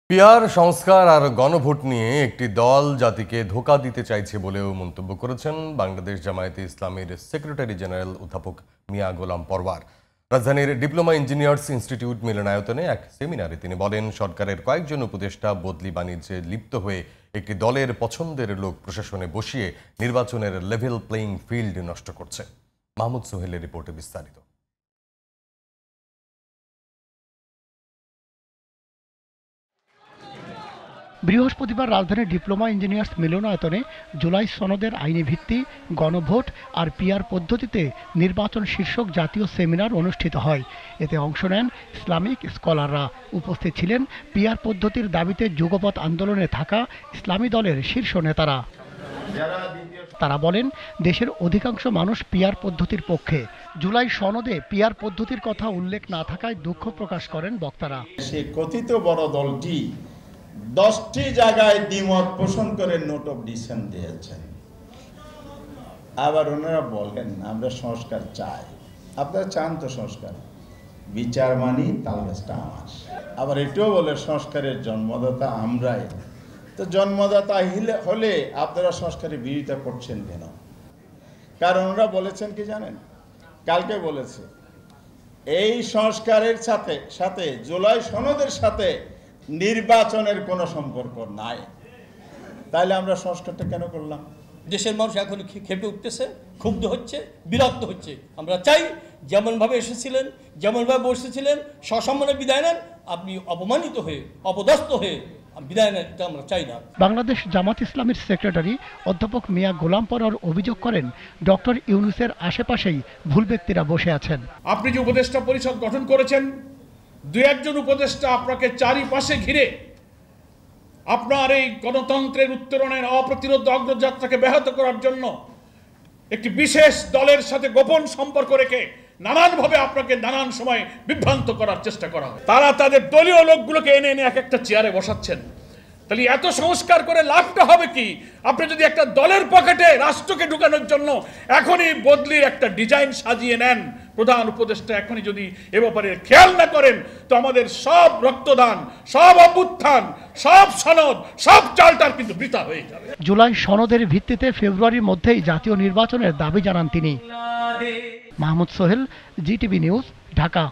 PR সংস্কার আর গণভোট নিয়ে একটি দল জাতিকে ধোঁকা দিতে চাইছে বলেও মন্তব্য করেছেন বাংলাদেশ জামায়াতে ইসলামীর সেক্রেটারি জেনারেল অধ্যাপক মিয়া গোলাম পরওয়ার। রাজধানীর ডিপ্লোমা ইঞ্জিনিয়ার্স ইনস্টিটিউট মিলনায়তনে এক সেমিনারে তিনি বলেন, সরকারের কয়েকজন উপদেষ্টা বদলি বাণিজ্যে লিপ্ত হয়ে একটি দলের পছন্দের লোক প্রশাসনে বসিয়ে নির্বাচনের লেভেল প্লেইং ফিল্ড নষ্ট করছে। মাহমুদ সোহেলের রিপোর্টে বিস্তারিত। বৃহস্পতিবার রাজধানীর ডিপ্লোমা ইঞ্জিনিয়ার্স মিলনায়তনে জুলাই সনদের আইনি ভিত্তি, গণভোট আর পিআর পদ্ধতিতে নির্বাচন শীর্ষক জাতীয় সেমিনার অনুষ্ঠিত হয়। এতে অংশ নেন ইসলামিক স্কলাররা। উপস্থিত ছিলেন পিআর পদ্ধতির দাবিতে যুগপৎ আন্দোলনে থাকা ইসলামী দলের শীর্ষ নেতারা। তারা বলেন, দেশের অধিকাংশ মানুষ পিআর পদ্ধতির পক্ষে। জুলাই সনদে পিআর পদ্ধতির কথা উল্লেখ না থাকায় দুঃখ প্রকাশ করেন বক্তারা। সে কথিত বড় দলটি 10টি জায়গায় দ্বিমত পোষণ করে নোট অফ ডিসেন্ট দিয়েছেন। আবার ওনারা বলেন আমরা সংস্কার চাই। আপনারা চান তো সংস্কার, বিচার মানি তালগাছটা আমার। আবার এটাও বলে সংস্কারের জন্মদাতা আমরাই। তো জন্মদাতা হলে আপনারা সংস্কারের বিরোধিতা করছেন কেন? কারণ ওনারা বলেছেন কি জানেন, কালকে বলেছে এই সংস্কারের সাথে জুলাই সনদের সাথে নির্বাচনের কোনো সম্পর্ক নাই। তাইলে আমরা সংস্কারটা কেন করলাম? দেশের মানুষ এখন খেপে উঠতেছে, ক্ষুব্ধ হচ্ছে, বিরক্ত হচ্ছে। আমরা চাই যেমনভাবে এসেছিলেন, যেমনভাবে বসেছিলেন, সসম্মানে বিদায় নেন। আপনি অপমানিত হয়ে, অপদস্থ হয়ে বিদায় নেন, এটা আমরা চাই না। বাংলাদেশ জামাত ইসলামীর সেক্রেটারি অধ্যাপক মিয়া গোলাম পরওয়ার অভিযোগ করেন, ডক্টর ইউনূসের আশেপাশেই ভুল ব্যক্তিরা বসে আছেন। আপনি যে উপদেষ্টা পরিষদ গঠন করেছেন, দু একজন উপদেষ্টা আপনাকে চারিপাশে ঘিরে আপনার এই গণতন্ত্রের উত্তরণের অপ্রতিরোধ অগ্রযাত্রাকে ব্যাহত করার জন্য একটি বিশেষ দলের সাথে গোপন সম্পর্ক রেখে নানানভাবে আপনাকে নানান সময় বিভ্রান্ত করার চেষ্টা করা হয়। তারা তাদের দলীয় লোকগুলোকে এনে এনে এক একটা চেয়ারে বসাচ্ছেন। তাহলে এত সংস্কার করে লাভটা হবে কি? আপনি যদি একটা দলের পকেটে রাষ্ট্রকে ঢুকানোর জন্য এখনই বদলির একটা ডিজাইন সাজিয়ে নেন, প্রধান উপদেষ্টা এখনই যদি এ ব্যাপারে খেয়াল না করেন, তো আমাদের সব রক্তদান, সব অভ্যুত্থান, সব সনদ, সব চালটার কিন্তু বৃথা হয়ে যাবে। জুলাই সনদের ভিত্তিতে ফেব্রুয়ারির মধ্যেই জাতীয় নির্বাচনের দাবি জানান তিনি। Mahmud Sohel, GTV news, Dhaka.